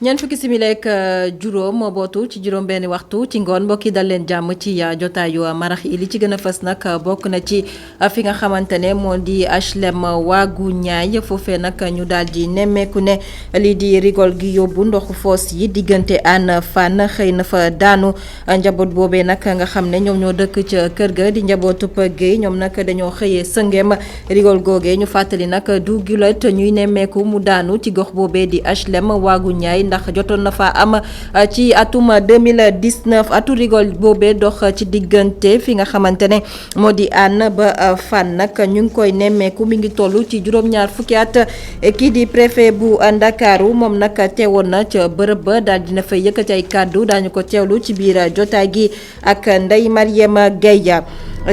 ñeent fukki simili ak juróom moo bootu ci juróom benni waxtu ci ngoon mbokk yi dal leen jàmm ci jotaayu marax yi li ci gën a fës nag bokk na ci fi nga xamante ne moo di HLM waagu ñaay foofee nag ñu daal di nemmeeku ne lii di rigol gi yóbbu ndoxu foos yi diggante Hann Fann xëy na fa daanu njaboot boobee nag nga xam ne ñoom ñoo dëkk ca kër ga di njabootub Guèye ñoom nag dañoo xëyee sëngeem rigol googee ñu fàttali nag du gulet ñuy nemmeeku mu daanu ci gox boobee di HLM waagu ñaay ndax jotoon na fa am ci atum 2019 atu rigol boobee dox ci diggante fi nga xamante ne moo di Hann ba Fann nag ñu ngi koy nemmeeku mi ngi toll ci juróom-ñaar fukki at kii di préfet bu Ndakaaru moom nag teewoon na ca bërëb ba daal dina fay yëkkati ay kàddu daañu ko teewlu ci biir jotaay gi ak Ndeye Marième Guèye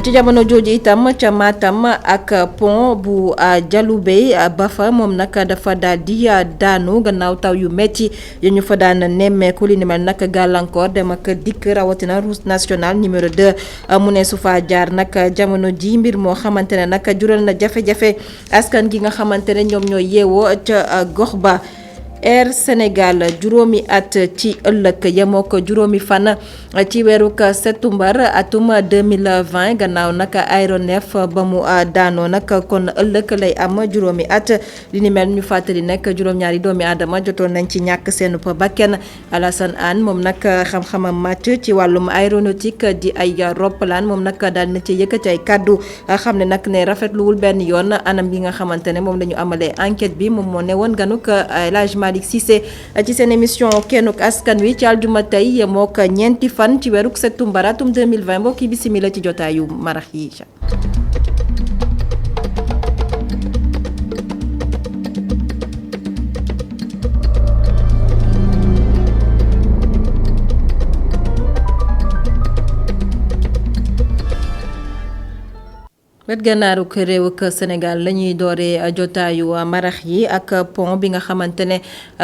ci jamono jooju itam ca Matam ak pont bu Dialoubé ba fa moom nag dafa daal di daanu gannaaw taw yu metti yu ñu fa daan nemmeeku li ni mel nag gàllankoor dem ak dikk rawatina route nationale numéro 2 mu ne su fa jaar nag jamono ji mbir moo xamante ne nag jural na jafe-jafe askan gi nga xamante ne ñoom ñooy yeewoo ca gox ba. Air Sénégal juróomi at ci ëllëg yemoo ko juróomi fan ci weeru septembre atum 2020 gannaaw nag aéronef ba mu daanoo nag kon ëllëg lay am juróomi at li ni mel ñu fàttali nekk juróom-ñaari doomi aadama jotoon nañ ci ñàkk seen bakken Alassane Hann moom nag xam-xamam màcc ci wàllum aéronautique di ay roppalaan moom nag daal na ci yëkkati ay kàddu xam ne nag ne rafetluwul benn yoon anam gi nga xamante ne moom la ñu amalee enquête bi moom moo ne woon ganuk Cissé ci seen émission kennuk askan wi ci aljuma tey mook ñeenti fan ci weeruk septembre atum 2020 mbokki bisimila ci jotaayu marax yi. wet gannaaruk réewuk Sénégal la ñuy dooree jotaayu marax yi ak pont bi nga xamante ne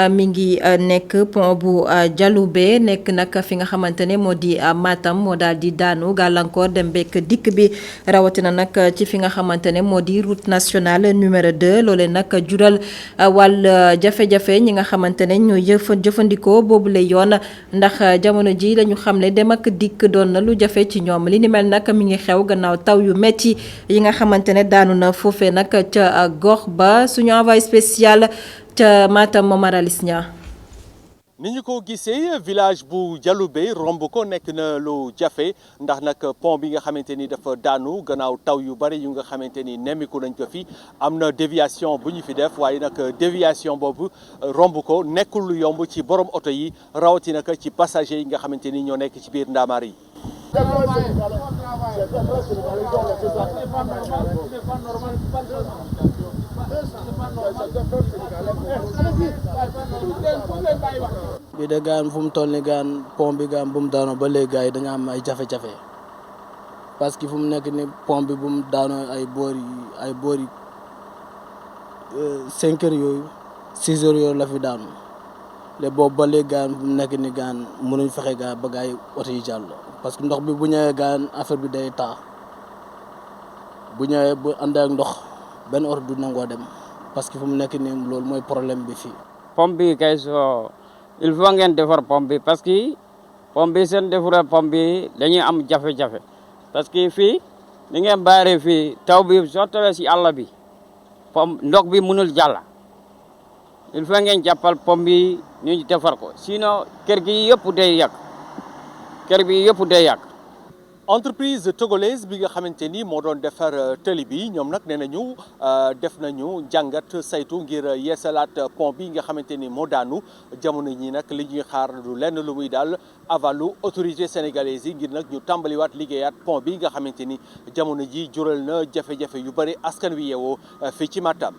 mi ngi nekk pont bu Dialoubé nekk nag fi nga xamante ne moo di Matam moo daal di daanu gàllankoor dem bekk dikk bi rawatina nag ci fi nga xamante ne moo di route nationale numéro 2 loolee nag jural wàll jafe-jafe ñi nga xamante ne ñooy jëfandikoo boobule yoon ndax jamono ji la ñu xam ne dem ak dikk doon na lu jafe ci ñoom li ni mel nag mi ngi xew gannaaw taw yu metti yi nga xamante ne daanu na foofee nag ca gox ba suñu envoyé spécial ca Matam Momar Alice Nia. ni ñu ko gisee village bu Dialoubé romb ko nekk na lu jafe ndax nag pont bi nga xamante ni dafa daanu gannaaw taw yu bari yu nga xamante ni nemmiku nañ ko fi am na déviation bu ñu fi def waaye nag déviation boobu romb ko nekkul lu yomb ci borom oto yi rawatina nag ci passager yi nga xamante ni ñoo nekk ci biir ndaamaar yi. bi de gaan fu mu toll ni gaan pont bi gaan bu mu daanoo ba léegi gars yi dañu am ay jafe-jafe parce que fu mu nekk ni pont bi bu mu daanoo ay boori 5 heures yooyu 6 heures yooyu la fi daanu léegi boobu ba léegi gaan fu mu nekk ni gaan mënuñ fexe gaan ba gars yi oto yi jàll parce que ndox bi bu ñëwee gaan affaire bi day taa bu ñëwee bu àndee ak ndox benn oto du nangoo dem parce que fu mu nekk nii loolu mooy problème bi fii. pont bi kay soo il faut ngeen defar pont bi parce que pont bi seen defaree pont bi dañuy am jafe-jafe parce que fii ni ngeen baaree fii taw bi soo tawee si àll bi pont ndox bi mënul jàll il faut ngeen jàppal pont bi ñu defar ko sinon kër gi yëpp day yàq kër bi yëpp day yàq. entreprise togolaise bi nga xamante ni moo doon defar tëli bi ñoom nag nee nañu def nañu jàngat saytu ngir yeesalaat pont bi nga xamante ni moo daanu jamono ñi nag li ñuy xaar du lenn lu muy daal avalu autorité sénégalaise yi ngir nag ñu tàmbaliwaat liggéeyaat pont bi nga xamante ni jamono ji jural na jafe-jafe yu bëri askan wi yeewoo fii ci Matam.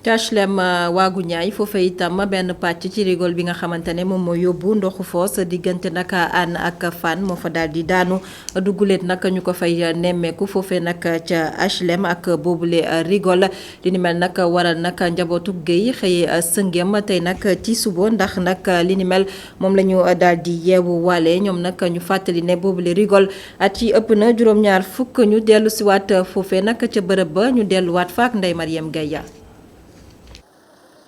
HLM waagu ñaay foofee itam benn pàcc ci rigol bi nga xamante ne moom moo yóbbu ndoxu foos diggante nag Hann ak Fann moo fa daal di daanu dugguleet nag ñu ko fay nemmeeku foofee nag ca HLM ak boobule rigol li ni mel nag waral nag njabootu Guèye xëyee sëngem tey nag ci suba ndax nag li ni mel moom la ñu daal di yeewu waale ñoom nag ñu fàttali ne boobule rigol at yi ëpp na juróom-ñaar fukk ñu dellu siwaat foofee nag ca bërëb ba ñu delluwaat faak Ndeye Marième Guèye.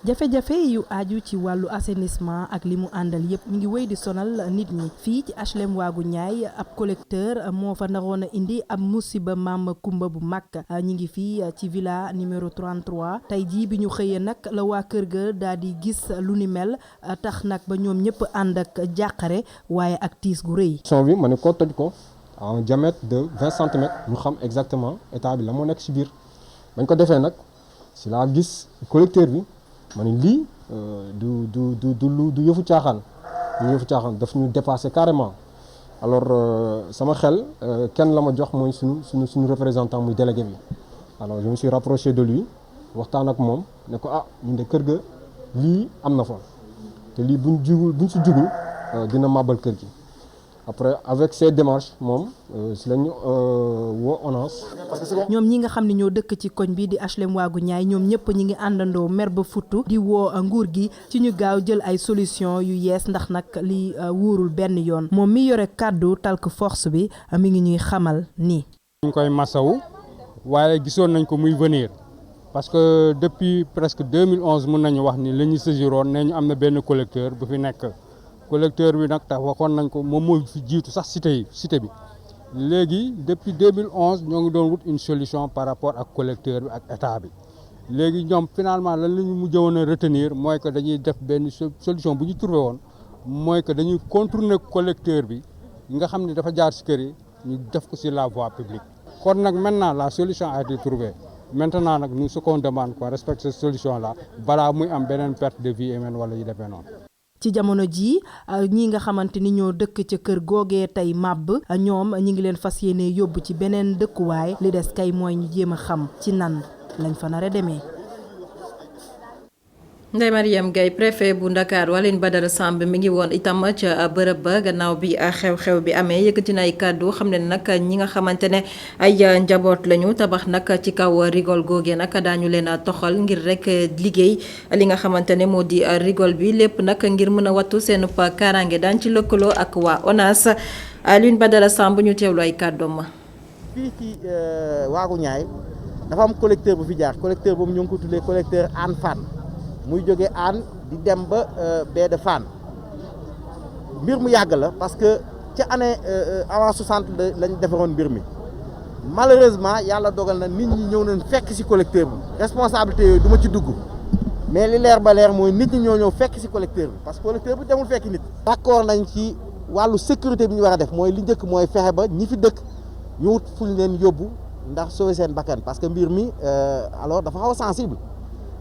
jafe-jafe yu aju ci wàllu assainissement ak li mu àndal yëpp mi ngi wéy di sonal nit ñi fii ci HLM Waagu Ñaay ab collecteur moo fa naroon a indi ab musiba maam kumba bu mag ñi ngi fii ci villa numéro 33 tey jii bi ñu xëyee nag la waa kër ga daal di gis lu ni mel tax nag ba ñoom ñëpp ànd ak jàqare waaye ak tiis gu rëy. son bi ma ne ko toj ko en diamètre de 20 centimètres ñu xam exactement état bi la moo nekk ci biir bañ ko defee nag si laa gis collecteur bi. ma ne lii du yëfu caaxaan daf ñu dépassé carrément alors sama xel kenn la ma jox mooy suñu représentant muy délégué bi alors je me suis rapproché de lui waxtaan ak moom ne ko ñun de kër ga lii am na fa te lii buñ si jugul dina màbbal kër gi après avec ces démarches moom si lañu woo ONAS. ñoom ñi nga xam ne ñoo dëkk ci koñ bi di HLM Waagu Ñaay ñoom ñëpp ñi ngi àndandoo mer ba futtu di woo nguur gi ci ñu gaaw jël ay solution yu yees ndax nag li wóorul benn yoon moom mi yore kàddu Talk Force bi mi ngi ñuy xamal nii. ñu koy masawu waaye gisoon nañ ko muy venir parce que depuis presque 2011 mun nañu wax ni la ñu saisiroon ne ñu am na benn collecteur bu fi nekk. collecteur bi nag tax waxoon nañ ko moom moo fi jiitu sax cité bi léegi depuis 2011 ñoo ngi doon wut une solution par rapport ak collecteur bi ak état bi léegi ñoom finalement lan la ñu mujjoon a retenir mooy que dañuy def benn solution bu ñu trouvé woon mooy que dañuy contourner collecteur bi nga xam ne dafa jaar ci kër yi ñu def ko sur la voie publique. kon nag maintenant la solution a été trouvée maintenant nag nous ce qu'on demande qu'on respecte cette solution là balaa muy am beneen perte de vie humaine wala yu demee noonu. ci jamono ji ñi nga xamante ni ñoo dëkk ca kër googee tey màbb ñoom ñi ngi leen fas yéene yóbbu ci beneen dëkkuwaay li des kay mooy ñu jéem a xam ci nan lañ fa nar a demee. Ndeye Mariam Gaye préfet bu Ndakaar Waline Badara Samb mi ngi woon itam ca bërëb ba gannaaw bi xew-xew bi amee yëkkati na ay kàddu xam ne nag ñi nga xamante ne ay njaboot lañu tabax nag ci kaw rigole googee nag daañu leen a toxal ngir rek liggéey li nga xamante ne moo di rigole bi lépp nag ngir mën a wattu seen kaaraange daan ci lëkkaloo ak waa ONAS Waline Badara Samb ñu teewlu ay kàddoom ma. fii ci Waagu Ñaay dafa am collecteur bu fi jaar collecteur boobu ñu ngi ko tuddee collecteur Hann Fann muy jóge Hann di dem ba baie de Fann mbir mu yàgg la parce que ca année avant 60 lañ defaroon mbir mi malheureusement yàlla dogal na nit ñi ñëw nañ fekk ci collecteur bi responsabilité yooyu du ma ci dugg mais li leer ba leer mooy nit ñi ñoo ñëw fekk ci collecteur bi parce que collecteur bi demul fekk nit. d'accord nañ ci wàllu sécurité bi ñu war a def mooy li njëkk mooy fexe ba ñi fi dëkk ñu wut fu ñu leen yóbbu ndax sauver seen bakkan parce que mbir mi alors dafa xaw a sensible.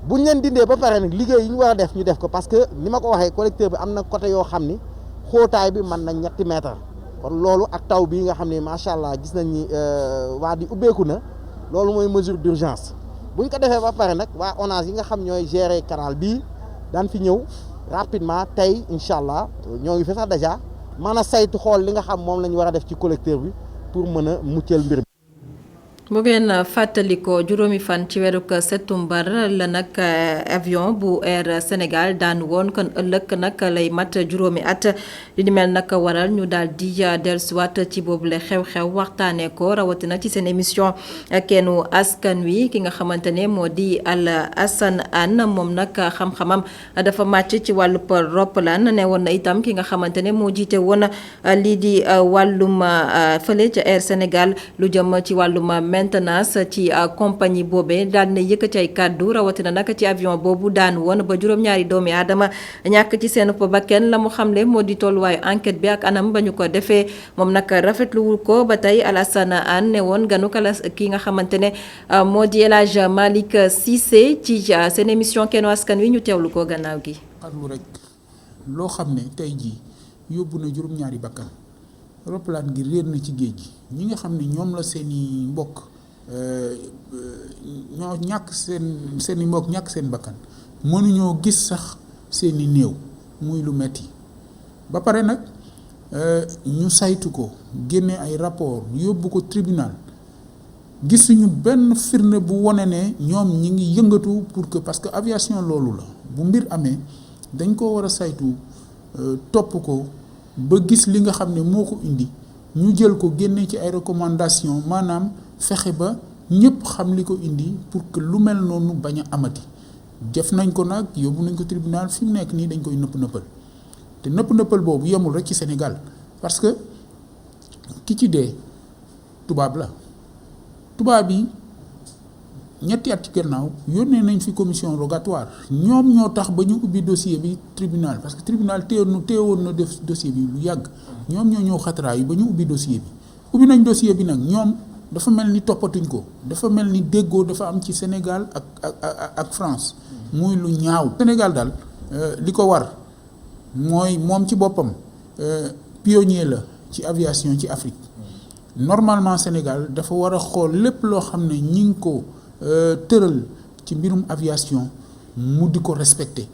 bu ñu leen dindee ba pare nag liggéey yi ñu war a def ñu def ko parce que ni ma ko waxee collecteur bi am na côté yoo xam ni xóotaay bi mën na 3 mètres kon loolu ak taw bii nga xam ne macha allah gis nañ ni waa di ubbeeku na loolu mooy mesure d'urgence bu ñu ko defee ba pare nag waa ONAS yi nga xam ñooy gérer canal bii daan fi ñëw rapidement tey incha allah ñoo ngi fi sax déjà mën a saytu xool li nga xam moom la ñu war a def ci collecteur bi pour mën a muccal mbir mi. bu ngeen fàttalikoo juróomi fan ci weeru septembre la nag avion bu Air Sénégal daan woon kon ëllëg nag lay mat juróomi at li ni mel nag waral ñu daal di dellusiwaat ci boobule xew-xew waxtaanee ko rawatina ci seen émission kennu askan wi ki nga xamante ne moo di Alassane Anne moom nag xam-xamam dafa màcc ci wàllub roppalaan ne woon na itam ki nga xamante ne moo jiite woon lii di wàllum fële ca Air Sénégal lu jëm ci wàllum maintenance ci compagnie boobee daan na yëkkati ay kàddu rawatina nag ci avion boobu daan woon ba juróom-ñaari doomi aadama ñàkk ci seen bakken la mu xamle moo di tolluwaayu enquête bi ak anam ba ñu ko defee moom nag rafetluwul ko ba tey Alassane Anne ne woon ganu kala ki nga xamante ne moo di El Hadj Malick Cissé ci seen émission kennu askan wi ñu teewlu ko gannaaw gi. xarlu rek loo xam ne tey jii yóbbu na juróom-ñaari bakkan roppalaan gi réer na ci géej gi ñi nga xam ne ñoom la seeni mbokk ñoo ñàkk seeni mbokk ñàkk seen bakkan mënuñoo gis sax seeni néew muy lu metti ba pare nag ñu saytu ko génne ay rapport yóbbu ko tribunal gisuñu benn firnde bu wone ne ñoom ñi ngi yëngatu pour que parce que aviation loolu la bu mbir amee dañ ko war a saytu topp ko ba gis li nga xam ne moo ko indi ñu jël ko génne ci ay recommandations maanaam fexe ba ñëpp xam li ko indi pour que lu mel noonu bañ a amati def nañ ko nag yóbbu nañ ko tribunal fi mu nekk nii dañ koy nëpp-nëppal te nëpp-nëppal boobu yemul rek ci Sénégal parce que ki ci dee tubaab la tubaab yi ñetti at ci gannaaw yónnee nañ fi commission rogatoire ñoom ñoo tax ba ñu ubbi dossier bi tribunal parce que tribunal téewoon na def dossier bi lu yàgg ñoom ñoo ñëw xataraayu ba ñu ubbi dossier bi ubbi nañ dossier bi nag ñoom dafa mel ni toppatuñ ko dafa mel ni déggoo dafa am ci Sénégal ak France muy lu ñaaw Sénégal daal li ko war mooy moom ci boppam pionnier la ci aviation ci Afrique normalement Sénégal dafa war a xool lépp loo xam ne ñi ngi ko tëral ci mbirum aviation mu di ko respecté.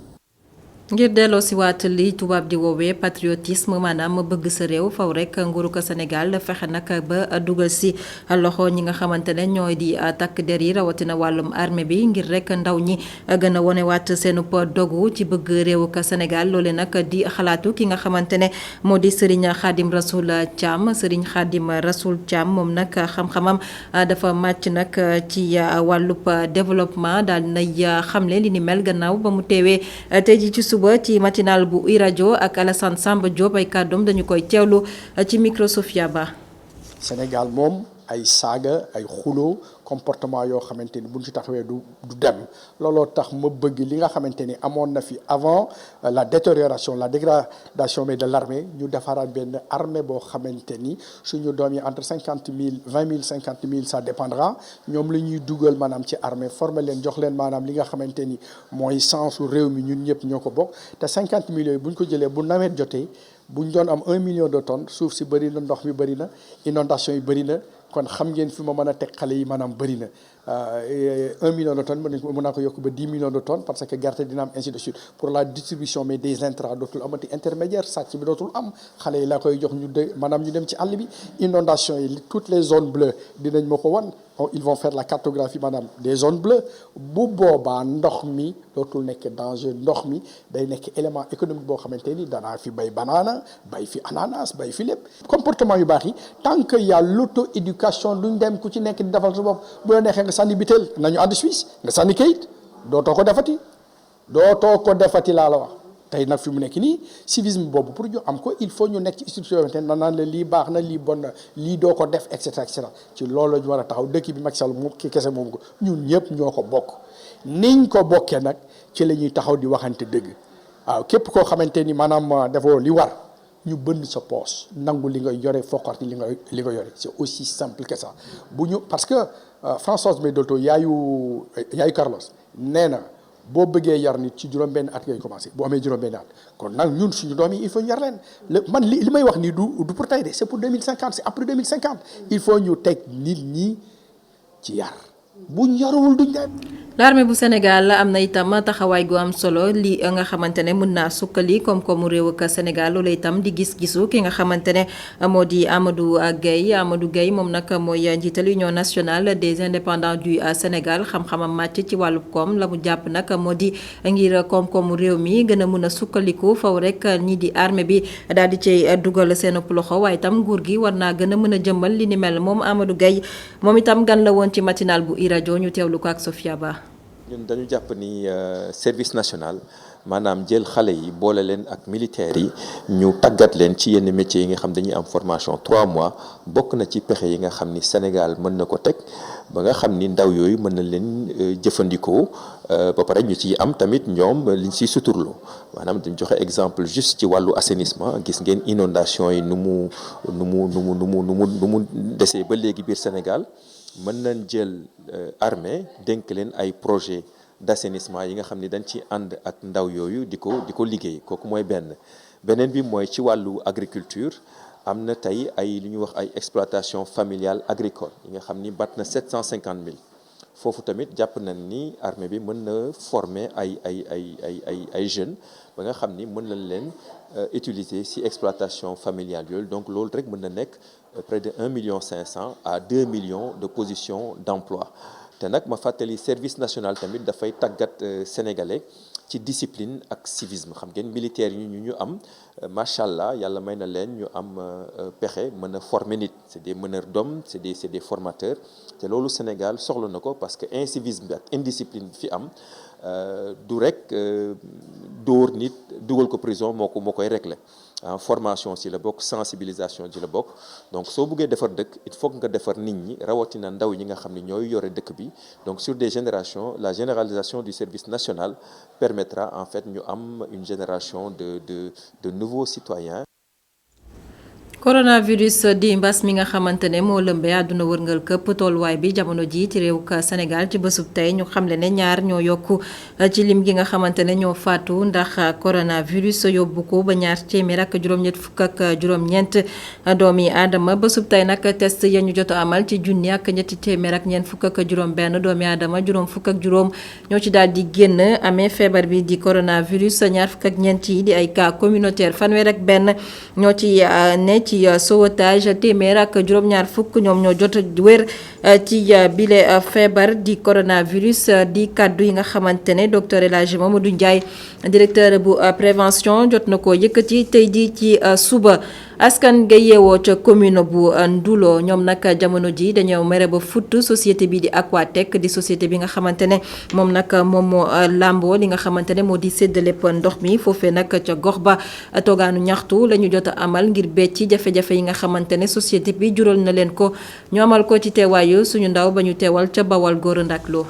ngir delloo si waat li tubaab di woowee patriotisme maanaam bëgg sa réew faw rek nguuru ko Sénégal fexe nag ba dugal si loxo ñi nga xamante ne ñooy di takk der yi rawatina wàllum armée bi ngir rek ndaw ñi gën a wonewaat seenu dogu ci bëgg réewu ko Sénégal loole nag di xalaatu ki nga xamante ne moo di Serigne Khadim Rassoul Thiam Serigne Khadim Rassoul Thiam moom nag xam-xamam dafa màcc nag ci wàllub développement daal nay xamle li ni mel gannaaw ba mu teewee tey ji ci suba ci matinal bu iRadio ak Alassane Samba Diop ay kàddoom dañu koy teewlu ci micro Sofia Ba. Sénégal moom ay saaga ay xuloo comportement yoo xamante ni buñ ci taxawee du dem looloo tax ma bëgg li nga xamante ni amoon na fi avant la détérioration la dégradation mais de l'armée ñu defaraat benn armée boo xamante ni suñu doom yi entre 50 000 20 000 50 000 ça dépendra ñoom la ñuy dugal maanaam ci armée former leen jox leen maanaam li nga xamante ni mooy sensu réew mi ñun ñëpp ñoo ko bokk te 50 000 yooyu bu ñu ko jëlee bu nawet jotee bu ñu doon am 1 million de tonnes suuf si bëri na ndox mi bëri na inondation yi bëri na kon xam ngeen fi ma mën a teg xale yi maanaam bëri na 1 million de tonnes mën naa ko yokk ba 10 millions de tonnes parce que gerte dina am ainsi de suite pour la distribution mais des intrants dootul amati intermédiaire sàcc bi dootul am xale yi laa koy jox ñu maanaam ñu dem ci àll bi inondation yi toutes les zones bleues dinañ ma ko wan ils vont faire la cartographie maanaam des zones bleues bu boobaa ndox mi dootul nekk danger ndox mi day nekk élément économique boo xamante ni danaa fi bay banana bay fi ananas bay fi lépp comportement yu baax yi tant que y a l'auto-éducation duñ dem ku ci nekk di defal sa bopp bu la neexee nga sànni bitel nañu ànd Suisse nga sànni kayit dootoo ko defati laa la wax tey nag fi mu nekk nii civisme boobu pour ñu am ko il faut ñu nekk ci institution yoo xamante ne naan la lii baax na lii bon na lii doo ko def et cetera ci loolu la ñu war a taxaw dëkk bi Macky Sall moom ki kese moom ko ñun ñëpp ñoo ko bokk niñ ko bokkee nag ci la ñuy taxaw di waxante dëgg waaw képp koo xamante ni maanaam defoo li war ñu bënn sa poos nangu li nga yore foqarti li nga yore c'est aussi simple que ça bu ñu parce que Françoise Médolto yaayu Carlos nee na boo bëggee yar nit ci juróom-benn at ngay commencé boo amee juróom-benn at kon nag ñun suñu doom yi il faut ñu yar leen man li may wax nii du pour tey de c'est pour 2050 c'est après 2050 il faut ñu teg nit ñi ci yar bu ñu yaruwul duñ dem. l'armée bu Sénégal am na itam taxawaay gu am solo li nga xamante ne mën naa sukkali koom-koomu réew ak Sénégal loolu itam di gis-gisu ki nga xamante ne moo di Amadou Gueye moom nag mooy njiital Union nationale des indépendants du Sénégal xam-xamam màcc ci wàllu koom la mu jàpp nag moo di ngir koom-koomu réew mi gën a mën a sukkaliku faw rek ñi di armée bi daal di cay dugal seen loxo waaye itam nguur gi war naa gën a mën a jëmmal li ni mel moom Amadou Gueye moom itam gan la woon ci matinal bu iRadio ñu teewlu ko ak Sofia Ba. ñun dañu jàpp ni service national maanaam jël xale yi boole leen ak militaires yi ñu tàggat leen ci yenn métiers yi nga xam dañuy am formation 3 mois bokk na ci pexe yi nga xam ni Sénégal mën na ko teg ba nga xam ni ndaw yooyu mën na leen jëfandikoo ba pare ñu ciy am tamit ñoom liñ ciy suturloo maanaam dañ joxe exemple juste ci wàllu assainissement gis ngeen inondation yi nu mu desee ba léegi biir Sénégal mën nañ jël armée dénk leen ay projet d'assainissement yi nga xam ni dañ ci ànd ak ndaw yooyu di ko liggéey kooku mooy beneen bi mooy ci wàllu agriculture am na tey ay lu ñuy wax ay exploitation familiale agricole yi nga xam ni bat na 750 000 foofu tamit jàpp nañ ni armée bi mën na former ay jeunes ba nga xam ni mën nañ leen utiliser ci exploitation familiale yooyu donc loolu rek mën na nekk près de 1,5 million à 2 millions de positions d'emploi te nag ma fàttali service national tamit dafay tàggat sénégalais ci discipline ak civisme xam ngeen militaires yi ñu am macha allah yàlla may na leen ñu am pexe mën a former nit c'est des meneurs d'hommes c'est des formateurs te loolu Sénégal soxla na ko parce que incivisme bi ak indiscipline bi fi am du rek dóor nit dugal ko prison moo koy régler formation ci la bokk, sensibilisation ci la bokk. Donc soo buggee defar dëkk il faut nga defar nit ñi rawatina ndaw ñi nga xam ne ñooy yore dëkk bi. Donc sur des générations, la généralisation du service national permettra en fait ñu am une génération de nouveaux citoyens. coronavirus di mbas mi nga xamante ne moo lëmbee àdduna wërngal këpp tolluwaay bi jamono ji ci réew Sénégal ci bésub tey ñu xamle ne ñaar ñoo yokku ci lim gi nga xamante ne ñoo faatu ndax coronavirus yóbbu ko ba ñaar téeméer ak juróom-ñett fukk ak juróom-ñeent doomi aadama bésub tey nag test ya ñu jot a amal ci junni ak ñetti téeméer ak ñeent fukk ak juróom-benn doomi aadama juróom fukk ak juróom ñoo ci daal di génn amee feebar bi di coronavirus ñaar fukk ak ñeent yi di ay cas communautaire fanweer ak benn ñoo ci ne ci sauvetage téeméer ak juróom-ñaar fukk ñoom ñoo jot wér ci bile feebar di coronavirus di kaddu yi nga xamante ne docteur El Hadji Mamadou Ndiaye directeur bu prévention jot na ko yëkkati tey ji ci suba askan nga yeewoo ca commune bu Ndulo ñoom nag jamono ji dañoo mere ba futt société bi di Aquatech di société bi nga xamante ne moom nag moom moo làmboo li nga xamante ne moo di séddale ndox mi foofee nag ca gox ba toogaanu ñaxtu la ñu jot a amal ngir becc jafe-jafe yi nga xamante ne société bi jural na leen ko ñu amal ko ci teewaayu suñu ndaw ba ñu teewal ca Bawal Góor Ndak Lo.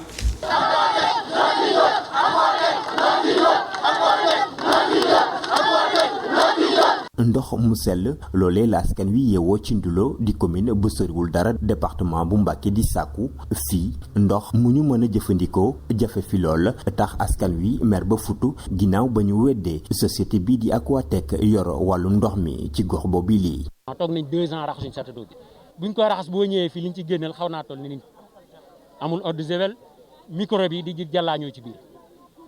ndox mu sell loolee la askan wi yeewoo ci Ndulo di commune bu soriwul dara département bu Mbacké di sàkku fii ndox mu ñu mën a jëfandikoo jafe fi lool tax askan wi mer ba futu ginnaaw ba ñu weddee société bi di Aquatech yor wàllu ndox mi ci gox boobu lii. toog nañ 2 ans raxasuñ château bi buñ koy raxas boo ñëwee fii liñ ci génneel xaw naa toll ni niñ amul eau de javel microbe yi di jàllaañoo ci biir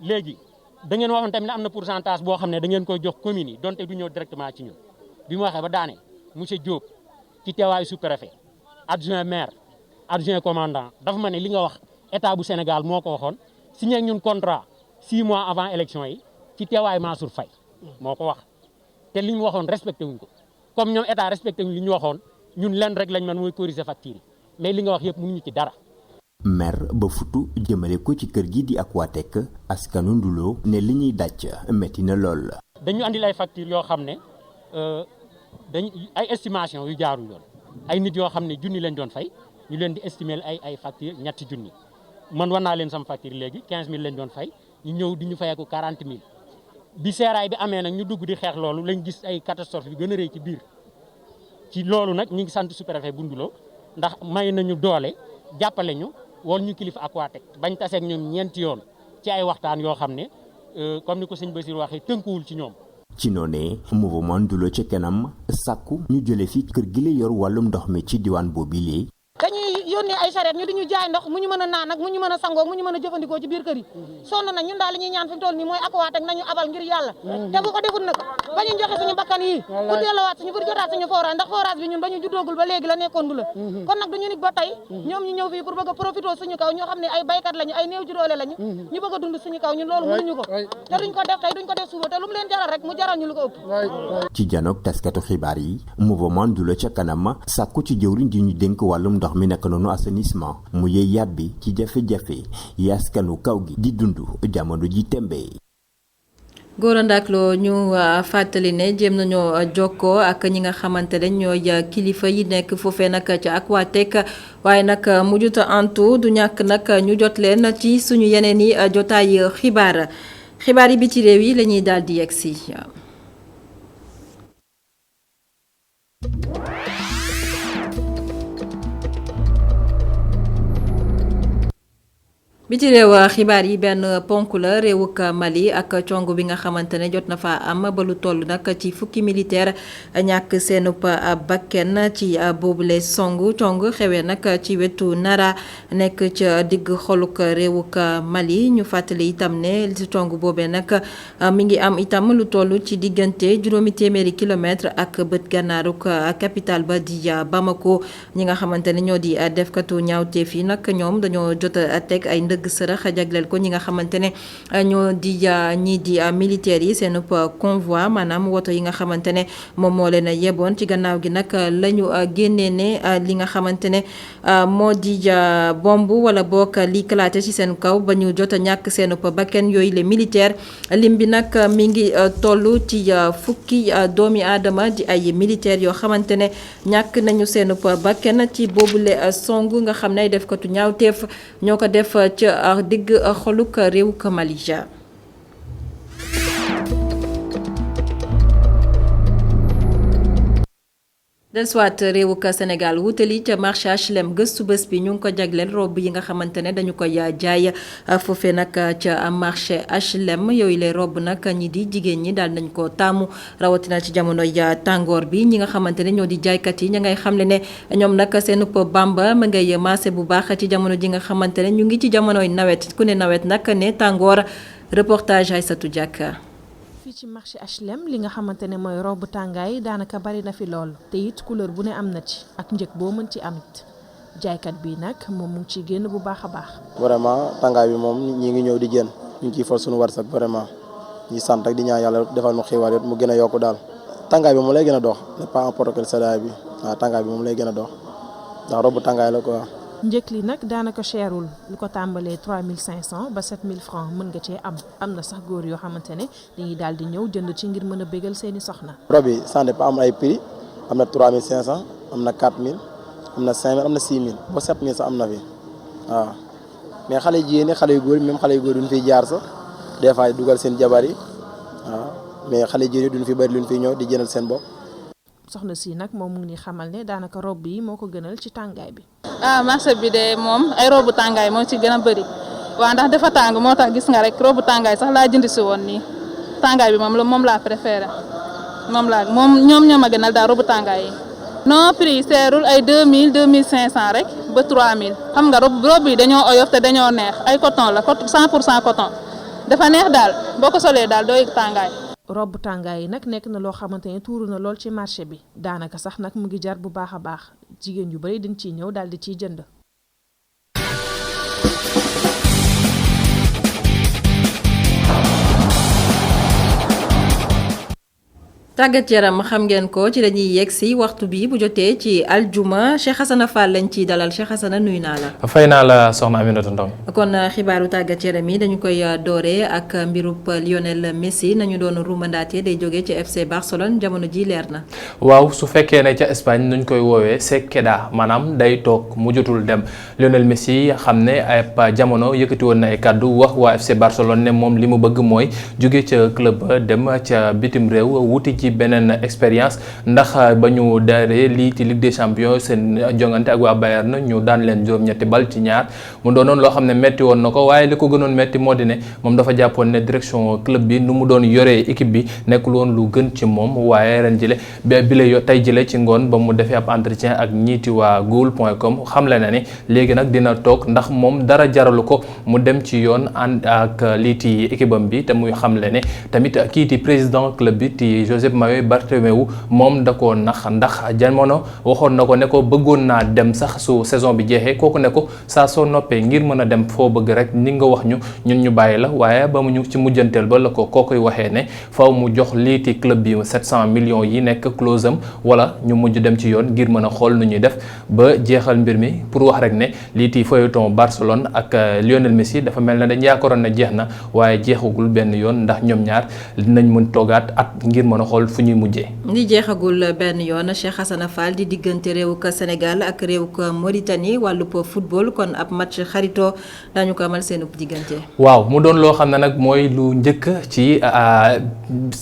léegi. da ngeen waxoon tamit ne am na pourcentage boo xam ne da ngeen koy jox communes yi donte du ñëw directement ci ñun bi mu waxee ba daane monsieur Diop ci teewaayu sous-préfet adjoint maire adjoint commandant dafa ma ne li nga wax état bu Sénégal moo ko waxoon signé ak ñun contrat 6 mois avant élection yi ci teewaayu Mansour Faye moo ko wax te li ñu waxoon respecté wuñ ko comme ñoom état respecté wuñ li ñu waxoon ñun lenn rek lañ mën mooy corriger facture yi mais li nga wax yëpp mënuñu ci dara. mer ba futu jëmale ko ci kër gi di Aquatech askanu Ndulo ne li ñuy daj metti na lool. dañu andil ay facture yoo xam ne ay estimation yu jaarul yoon ay nit yoo xam ne junni lañ doon fay ñu leen di estimer ay facture ñetti junni man war naa leen sama facture léegi 15000 lañ doon fay ñu ñëw di ñu fayeeku 40000 bi seeraay bi amee nag ñu dugg di xeex loolu lañ gis ay catastrophe bi gën a rëy ci biir ci loolu nag ñu ngi sant sous-préfet bu Ndulo ndax may nañu doole jàppale ñu. wol ñu kilifa Aquatech bañ taseeg ñoom ñeenti yoon ci ay waxtaan yoo xam ne comme ni ko sëñ Basir waxee tënkuwul ci ñoom. ci noonee mouvement Ndulo ca kanam sàkku ñu jële fi kër gi la yor wàllum ndox mi ci diwaan boobilee. dañuy yónnee ay charrette ñu di ñu jaay ndox mu ñu mën a naan ak mu ñu mën a sangoo mu ñu mën a jëfandikoo ci biir kër yi sonn nañ ñun daal li ñuy ñaan fi mu toll nii mooy Aquatech nañu abal ngir yàlla te bu ko defut nag ba ñu joxe suñu bakkan yi pour delluwaat suñu pour jotaat suñu forage ndax forage bi ñun ba ñu juddoogul ba léegi la nekkoon du la kon nag duñu nit ba tey ñoom ñu ñëw fii pour bëgg a profité suñu kaw ñoo xam ne ay baykat lañu ay néew ji doole lañu ñu bëgg a dund suñu kaw ñun loolu mënuñu ko te duñ ko def tey duñ ko def suba te lu mu leen jaral rek mu jaral ñu lu ko ëpp. ci janoog taskatu xibaar yi mouvement Ndulo ca kanam sàkku ci jëwriñ ji ñu dénk wàllum ndox mi naka noonu assainissement mu yee yàbbi ci jafe-jafe yi askanu kaw gi di dund jamono ji tembe. Gora Ndak Lo ñu fàttali ne jéem nañoo jokkoo ak ñi nga xamante ne ñooy kilifa yi nekk foofee nag ca Aquatech waaye nag mujjuta antu du ñàkk nag ñu jot leen ci suñu yeneen i jotaay xibaar yi bi ci réew yi la ñuy daal di yegg si. biti réew xibaar yi benn ponk la réewuk Mali ak cong bi nga xamante ne jot na fa am ba lu toll nag ci fukki militaire ñàkk seenub bakken ci boobule cong xewee nag ci wetu Nara nekk ca digg xoluk réewuk Mali ñu fàttali itam ne ci cong boobee nag mi ngi am itam lu toll ci diggante juróomi téeméeri kilomètre ak bët gànnaaruk capitale ba di Bamako ñi nga xamante ne ñoo di defkatu ñaawteef yi nag ñoom dañoo jot a teg ay ndëgg ndëgg sërëx jagleel ko ñi nga xamante ne ñoo di ñii di militaires yi seen convoi maanaam woto yi nga xamante ne moom moo leen yeboon ci gannaaw gi nag la ñu génnee ne li nga xamante ne moo di bomb wala boog li kalaate ci seen kaw ba ñu jot a ñàkk seen bakkan yooyu les militaires lim bi nag mi ngi toll ci fukki doomi aadama di ay militaires yoo xamante ne ñàkk nañu seen bakkan ci boobule song nga xam ne ay def katu ñaawteef ñoo ko def ca digg xoluk réew ka Malaysia. dellusiwaat réewu ka Sénégal wutali ca marché HLM gëstu bés bi ñu ngi ko jagleel robe yi nga xamante ne dañu koy jaay foofee nag ca marché HLM yooyu lay robe nag ñi di jigéen ñi daal nañ ko taamu rawatina ci jamonoy tàngoor bi ñi nga xamante ne ñoo di jaaykat yi ña ngay xamle ne ñoom nag seen bamba ma ngay maase bu baax ci jamono ji nga xamante ne ñu ngi ci jamonoy nawet ku ne nawet nag ne tàngoor reportage Aïssatou Diak. fii ci marché HLM li nga xamante ne mooy robe tàngaay daanaka bari na fi lool te it couleur bu ne am na ci ak njëg boo mën ci am it jaaykat bi nag moom mu ngi ciy génn bu baax a baax. vraiment tàngaay bi moom ñi ngi ñëw di génn ñu ngi ciy fol suñu warsak vraiment ñi sant ak di ñaan yàlla defal nu xiiwaat yëpp mu gën a yokku daal tàngaay bi moom lay gën a dox n'est pas n'importe quel seddaay bi waaw tàngaay bi moom lay gën a dox ndax robe tàngaay la quoi. njëkk li nag daanaka cherul lu ko tàmbalee 3500 ba 7000 francs mën nga cee am na sax góor yoo xamante ne dañuy daal di ñëw jënd ci ngir mën a bégal seeni soxna. robe yi ça dépend am ay prix am na 3500 am na 4000 am na 5000 am na 6000 ba 7000 sax am na fi waaw mais xale jigéen ñi xale yu góor yi même xale yu góor yi duñ fiy jaar sax des fois dugal seen jabar yi waaw mais xale jigéen yi duñ fi bëri luñ fiy ñëw di jëndal seen bopp. soxna si nag moom mu ngi xamal ne daanaka robe yi moo ko gënal ci tàngaay bi. marché bi de moom ay robu tàngaay moo ci gën a bëri waaw ndax dafa tàng moo tax gis nga rek robu tàngaay sax laa jënd si woon nii tàngaay bi moom laa préféré moom ñoo ma gënal daal robu tàngaay yi. non prix yi seerul ay 2000 2500 rek ba 3000 xam nga robe yi dañoo oyof te dañoo neex ay coton la 100% coton dafa neex daal boo ko solee daal doo yëg tàngaay. robe tàngaay yi nag nekk na loo xamante ne tuuru na lool ci marché bi daanaka sax nag mu ngi jar bu baax a baax jigéen yu bari dañ ciy ñëw daal di ciy jënd. tàggat yaram xam ngeen ko ci lañuy yegg si waxtu bi bu jotee ci aljuma Cheikh Hassana Fall lañ ciy dalal Cheikh Hassana nuyu naa la. fay naa la soxna Aminata Ndaw. kon xibaaru tàggat yaram yi dañu koy dooree ak mbirub Lionel Messi nañu doon rumandaate day jógee ci FC Barcelone jamono ji leer na. waaw su fekkee ne ca Espagne nuñ koy woowee Sequeda maanaam day toog mu jotul dem Lionel Messi xam ne ay jamono yëkkati woon na ay kàddu wax waa FC Barcelone ne moom li mu bëgg mooy jóge ca club ba dem ca bitim réew wuti ci beneen expérience ndax ba ñu daaree lii ci Ligue des Champions seen jongante ak waa Bayern ñu daan leen juróom-ñetti bal ci ñaar mu doonoon loo xam ne metti woon na ko waaye li ko gënoon metti moo di ne moom dafa jàppoon ne direction club bi nu mu doon yoree équipe bi nekkul woon lu gën ci moom waaye ren jile tey jile ci ngoon ba mu defee ab entretien ak ñiiti waa goal.com xamle na ni léegi nag dina toog ndax moom dara jaralu ko mu dem ci yoon ànd ak liiti équipe am bi te muy xamle ne tamit kiiti président club bi ti Josep Mario Bartomeu moom da koo ndax jamono waxoon na ko ne ko bëggoon naa dem sax su saison bi jeexee kooku ne ko saa soo noppee ngir mën a dem foo bëgg rek ni nga wax ñun ñu bàyyi la waaye ba mu ñu ci mujjanteel ba la ko kookoy waxee ne faw mu jox liiti club bi 700 millions yi nekk clause am wala ñu mujj dem ci yoon ngir mën a xool nu ñuy def ba jeexal mbir mi pour wax rek ne liiti feuilleton Barcelone ak Lionel Messi dafa mel ne dañ yaakaaroon ne jeex na waaye jeexagul benn yoon ndax ñoom ñaar dinañ mën toogaat at ngir mën a xool fu ñuy mujjee. li jeexagul benn yoon Cheikh Hassana Fall di diggante réew ka Sénégal ak réew ka Mauritanie wàllub football kon ab match xarito dañu ko amal seen diggante. waaw mu doon loo xam ne nag mooy lu njëkk ci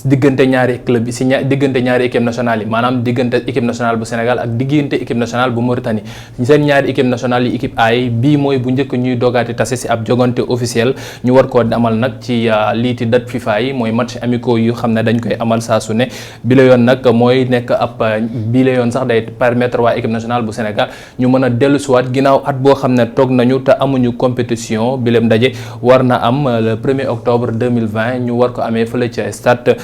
diggante ñaari club yi diggante ñaari équipe nationale yi maanaam diggante équipe nationale bu Sénégal ak diggante équipe nationale bu Mauritanie seen ñaari équipe nationale yi équipe A yi bii mooy bu njëkk ñuy dogaati tase si ab jogante officiel ñu war koo amal nag ci liiti date FIFA yi mooy match amicaux yu xam ne dañ koy amal saa su ne ne bi la yoon nag mooy nekk ab bi la yoon sax day permettre waa équipe nationale bu Sénégal ñu mën a dellusiwaat ginnaaw at boo xam ne toog nañu te amuñu compétition bi leen ndaje war na am le 1er octobre 2020 ñu war ko amee fële ca stade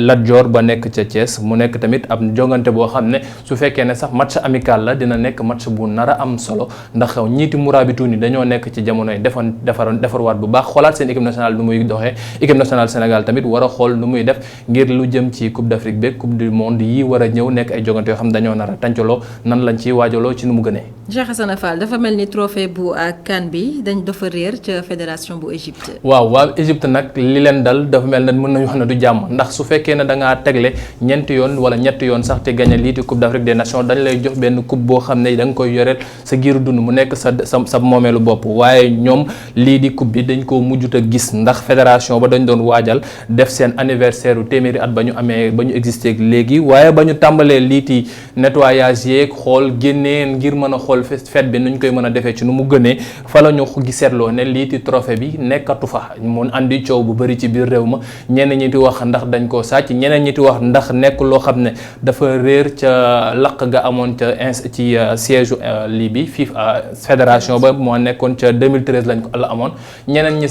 Lat Dior ba nekk ca Thiès mu nekk tamit ab jongante boo xam ne su fekkee ne sax match amical la dina nekk match bu nar a am solo ndax ñiiti muraabitu ni dañoo nekk ci jamonoy defarwaat bu baax xoolaat seen équipe nationale nu muy doxee équipe nationale Sénégal tamit war a xool nu muy def ngir lu jëm ci coupe d'Afrique beeg coupe du monde yi war a ñëw nekk ay jogante yoo xam ne dañoo nar a tàncaloo nan lañ ciy waajaloo ci nu mu gënee. Cheikh Hassana Fall dafa mel ni trophée bu CAN bi dañ dafa réer ca fédération bu Égypte. waaw Égypte nag li leen dal dafa mel ne mën nañu wax ne du jàmm ndax su fekkee ne da ngaa tegle ñeenti yoon wala ñetti yoon sax te gagné lii di coupe d'Afrique des nations dañ lay jox benn coupe boo xam ne da nga koy yoreel sa giiru dund mu nekk sa moomeelu bopp waaye ñoom lii di coupe bi dañ koo mujjut a gis ndax fédération ba dañ doon waajal def seen anniversaire u téeméeri at ba ñu existé léegi waaye ba ñu tàmbalee liiti nettoyage yeeg xool génnee ngir mën a xool fête bi nuñ koy mën a defee ci nu mu gënee fa la ñu seetloo ne liiti trophée bi nekkatu fa mun andi coow bu bëri ci biir réew ma ñenn ñi di wax ndax dañ koo sàcc ñeneen ñi di wax ndax nekk loo xam ne dafa réer ca laq ga amoon ca ci siège lii bi FIFA fédération ba moo nekkoon ca 2013 lañ ko la amoon ñeneen ñi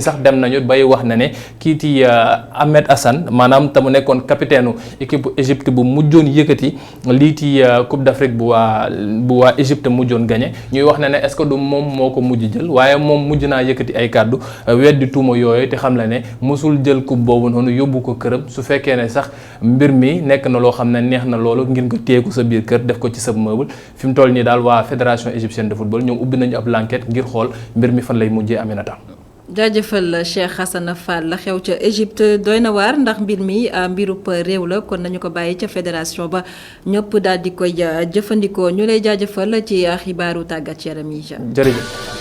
sax dem nañu bay wax na ne kii di Ahmed Hassan maanaam te mu nekkoon capitaine équipe bu Égypte bu mujjoon yëkkati lii di Coupe d'Afrique bu waa Égypte mujjoon gagné ñuy wax ne est-ce que du moom moo ko mujj jël waaye moom mujj naa yëkkati ay kàddu weddi tuuma yooyu te xam la ne mosul jël coupe boobu noonu yóbbu ko këram su fekkee ne sax mbir mi nekk na loo xam ne neex na loolu ngir nga téye ko sa biir kër def ko ci sa meuble fi mu toll nii daal waa fédération égyptienne de football ñoom ubbi nañu ab l'enquête ngir xool mbir mi fan lay mujjee Aminata. jaajëfal Cheikh Hassana Fall la xew ca Égypte doy na waar ndax mbir mi mbirub réew la kon nañu ko bàyyi ca fédération ba ñëpp daal di koy jëfandikoo ñu lay jaajëfal ci xibaaru tàggat yaram yi. jërëjëf.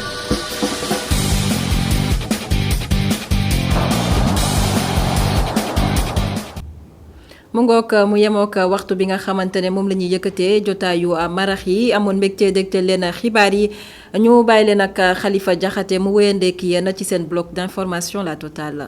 mu ngoog mu yemook waxtu bi nga xamante ne moom la ñuy yëkkatee jotaayu marax yi amoon mbégte dégtal leen xibaar yi ñu bàyyi leen ak Khalifa Diakhaté mu wéyandeek yéen ci seen bloc d'information la totale.